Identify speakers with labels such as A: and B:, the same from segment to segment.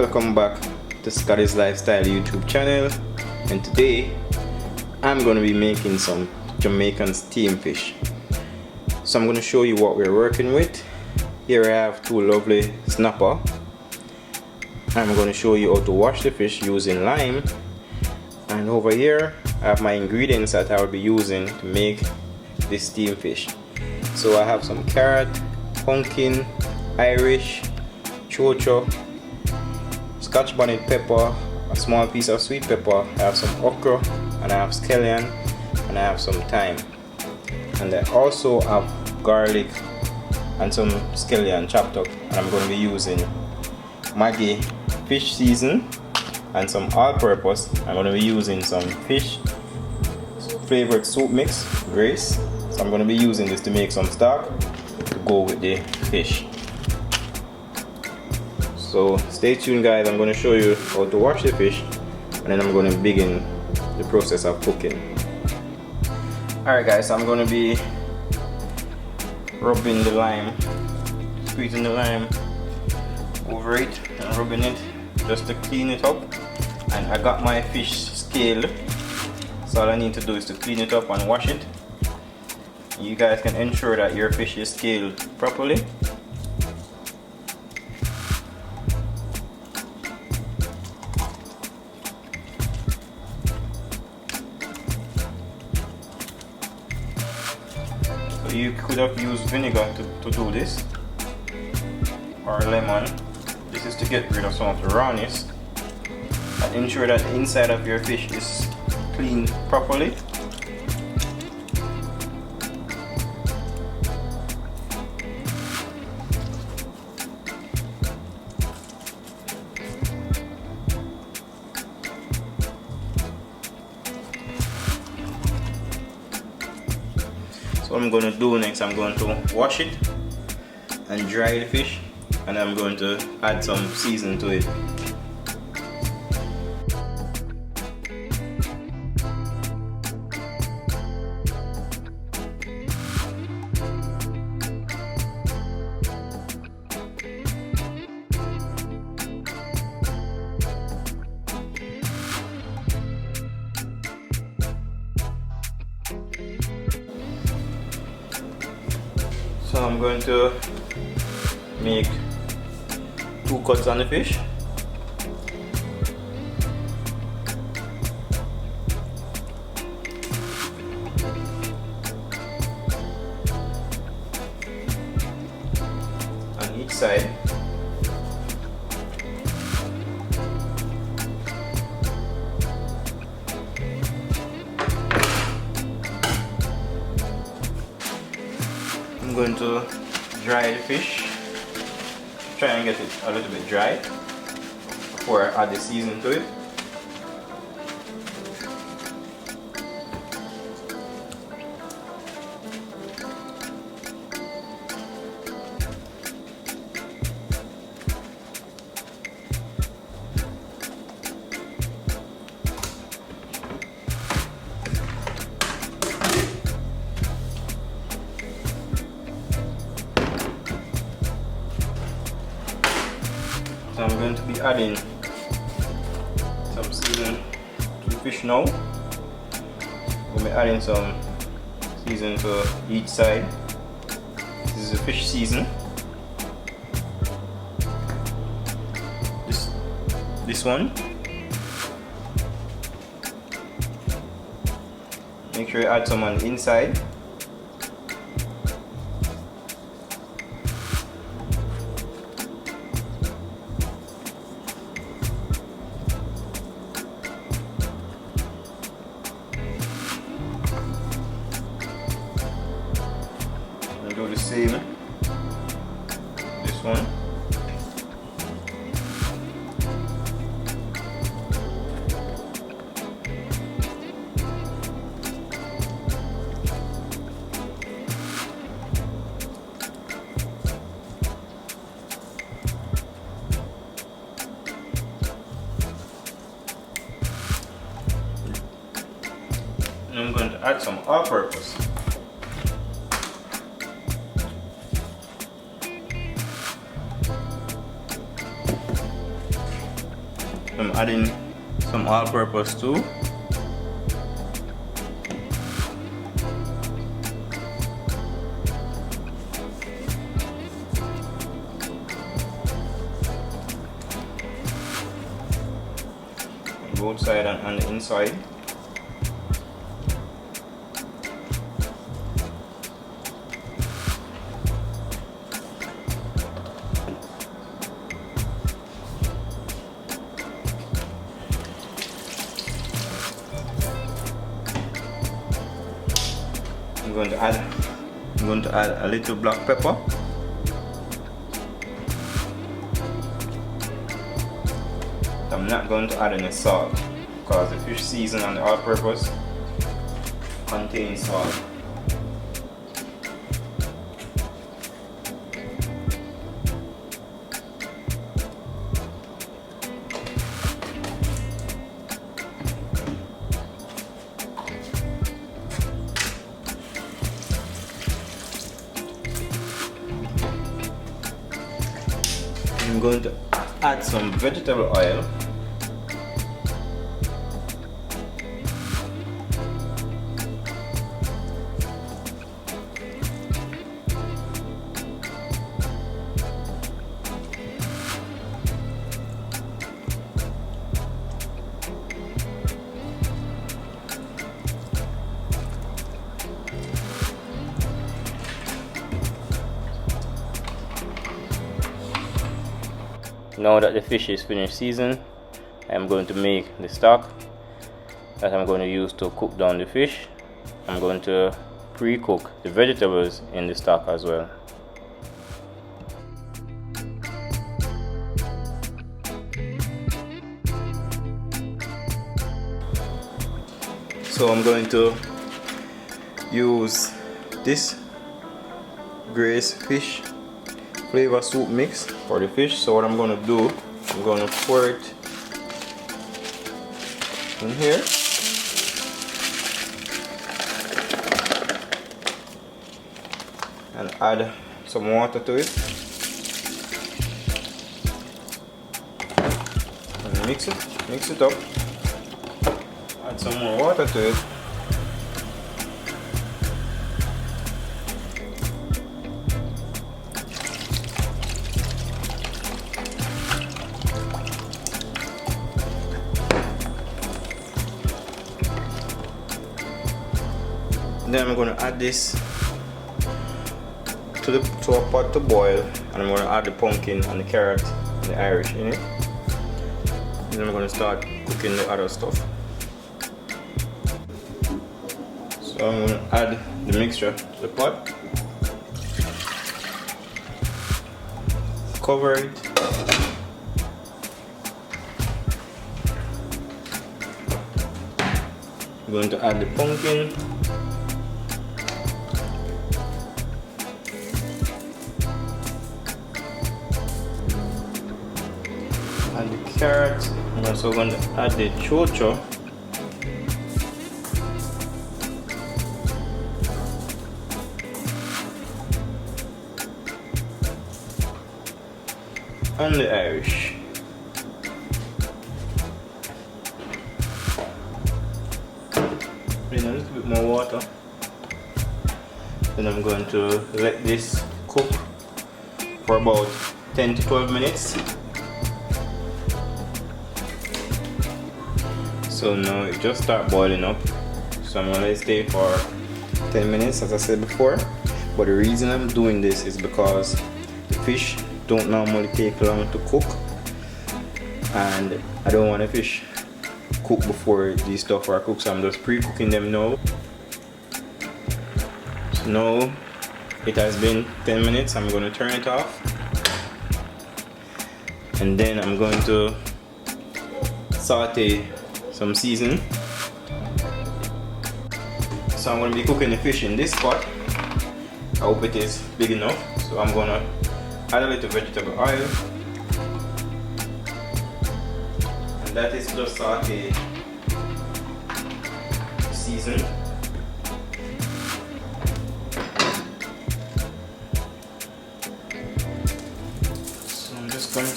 A: Welcome back to Scotty's Lifestyle YouTube channel, and today I'm going to be making some Jamaican steam fish. So I'm going to show you what we're working with. Here I have two lovely snapper. I'm going to show you how to wash the fish using lime, and over here I have my ingredients that I will be using to make this steam fish. So I have some carrot, pumpkin, Irish, Chocho, Scotch bonnet pepper, a small piece of sweet pepper, I have some okra, and I have scallion, and I have some thyme. And I also have garlic and some scallion chopped up, and I'm going to be using Maggi fish season and some all-purpose. I'm going to be using some fish flavored soup mix, grace. So I'm going to be using this to make some stock to go with the fish. So stay tuned guys, I'm going to show you how to wash the fish, and then I'm going to begin the process of cooking. Alright guys, so I'm going to be rubbing the lime, squeezing the lime over it and rubbing it just to clean it up. And I got my fish scaled, so all I need to do is to clean it up and wash it. You guys can ensure that your fish is scaled properly. You could have used vinegar to do this, or lemon. This is to get rid of some of the rawness and ensure that the inside of your fish is cleaned properly. What I'm going to do next, I'm going to wash it and dry the fish, and I'm going to add some seasoning to it. So I'm going to make 2 cuts on the fish. On each side. I'm going to dry the fish, try and get it a little bit dry before I add the seasoning to it. So I'm going to be adding some seasoning to the fish now. We'll be adding some seasoning to each side. This is a fish season. This one. Make sure you add some on the inside. Do the same, this one. And I'm going to add some all-purpose. I'm adding some all-purpose too. On both sides and on the inside. I'm going to add a little black pepper. I'm not going to add any salt because the fish season and the all-purpose contains salt. I'm going to add some vegetable oil. Now that the fish is finished seasoned, I'm going to make the stock that I'm going to use to cook down the fish. I'm going to pre-cook the vegetables in the stock as well. So I'm going to use this Grace fish flavor soup mix for the fish. So what I'm going to do, I'm going to pour it in here. And add some water to it. And mix it up. Add some more water to it. Then I'm going to add this to a pot to boil, and I'm going to add the pumpkin and the carrot and the Irish in it. And then I'm going to start cooking the other stuff. So I'm going to add the mixture to the pot, cover it, I'm going to add the pumpkin, add the carrot. I'm also going to add the chocho, and the Irish. In a little bit more water. Then I'm going to let this cook for about 10 to 12 minutes. So now it just start boiling up. So I'm gonna stay for 10 minutes as I said before. But the reason I'm doing this is because the fish don't normally take long to cook, and I don't want the fish cook before these stuff are cooked, so I'm just pre-cooking them now. So now it has been 10 minutes. I'm going to turn it off, and then I'm going to saute some seasoning. So I'm going to be cooking the fish in this pot. I hope it is big enough. So I'm going to add a little vegetable oil, and that is just saute season. So I'm just going to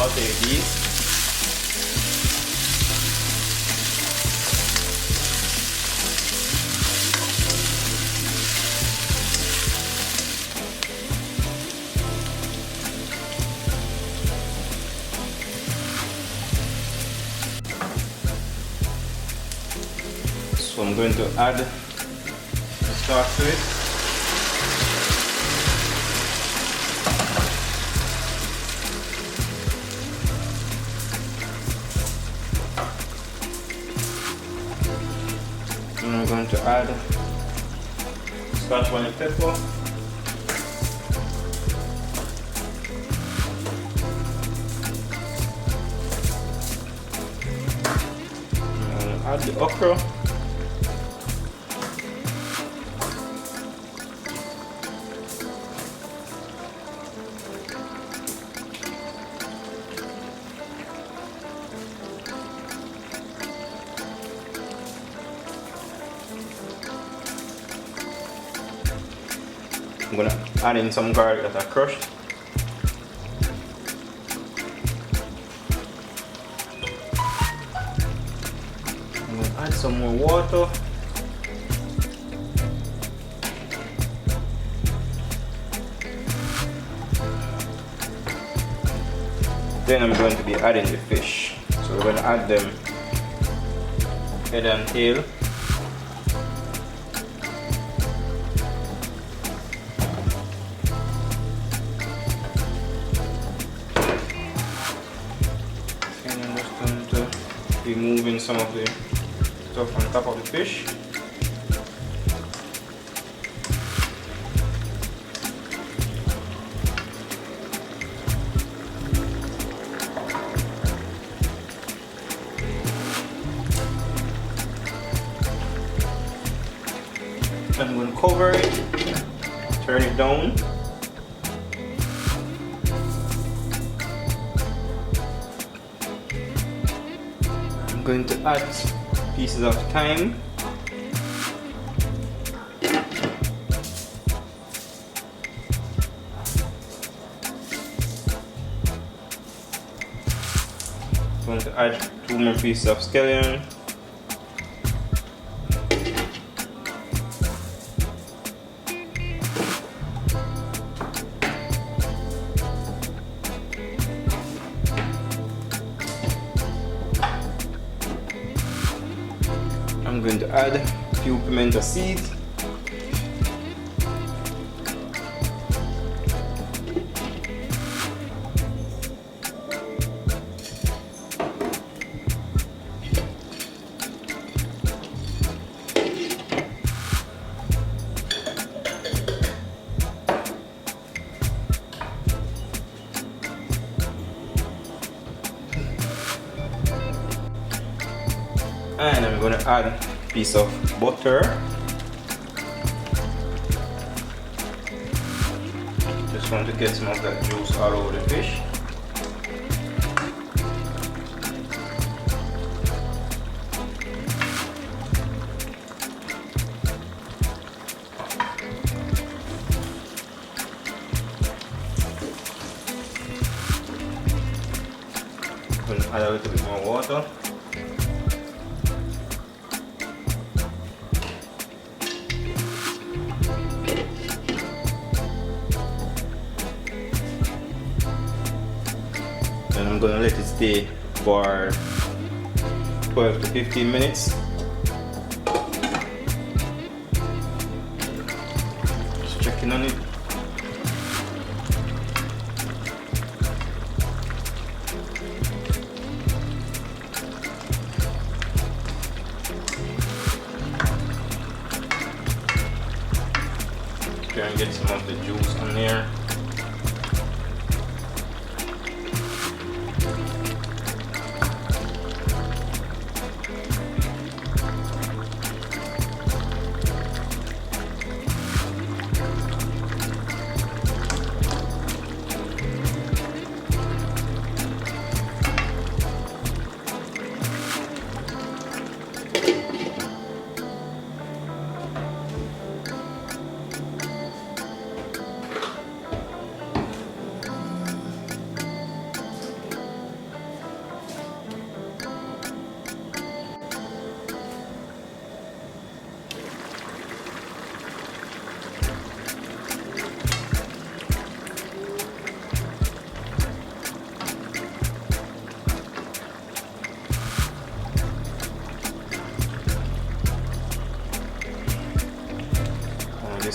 A: saute these. So I'm going to add the starch to it. And I'm going to add Scotch bonnet pepper. And add the okra. I'm gonna add in some garlic that I crushed. I'm gonna add some more water. Then I'm going to be adding the fish. So we're going to add them head and tail. Removing some of the stuff on top of the fish. I'm going to cover it, turn it down. I'm going to add pieces of thyme. I'm going to add 2 more pieces of scallion. I'm going to add a few pimento seeds. And I'm going to add a piece of butter. Just want to get some of that juice all over the fish. I'm going to add a little bit more water. And I'm gonna let it stay for 12 to 15 minutes. Just checking on it. Try and get some of the juice on there.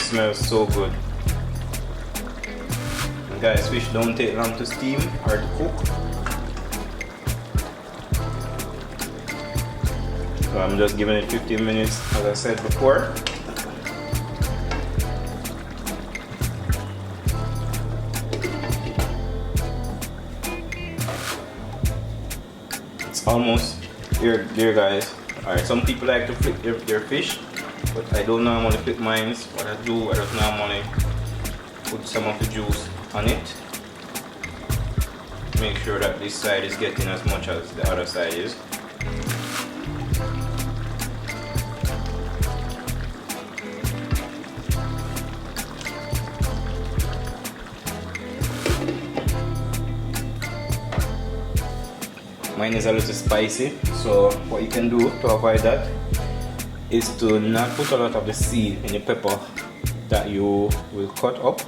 A: smells so good. And guys, fish don't take long to steam or to cook. So I'm just giving it 15 minutes as I said before. It's almost here guys. Alright, some people like to flip their fish, but I don't normally flip mine. What I do, I just normally put some of the juice on it. Make sure that this side is getting as much as the other side is. Mine is a little spicy, so what you can do to avoid that is to not put a lot of the seed in the pepper that you will cut up,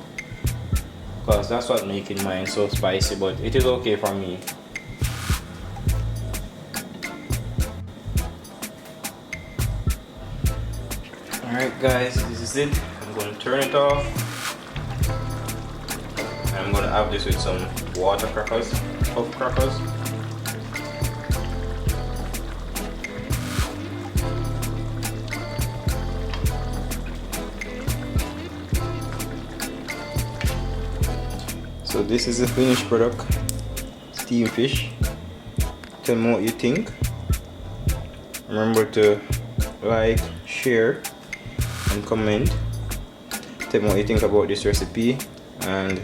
A: because that's what making mine so spicy, but it is okay for me. Alright guys, this is it. I'm going to turn it off. I'm going to have this with some water crackers, puff crackers. So this is the finished product, steam fish. Tell me what you think. Remember to like, share and comment. Tell me what you think about this recipe, and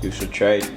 A: you should try it.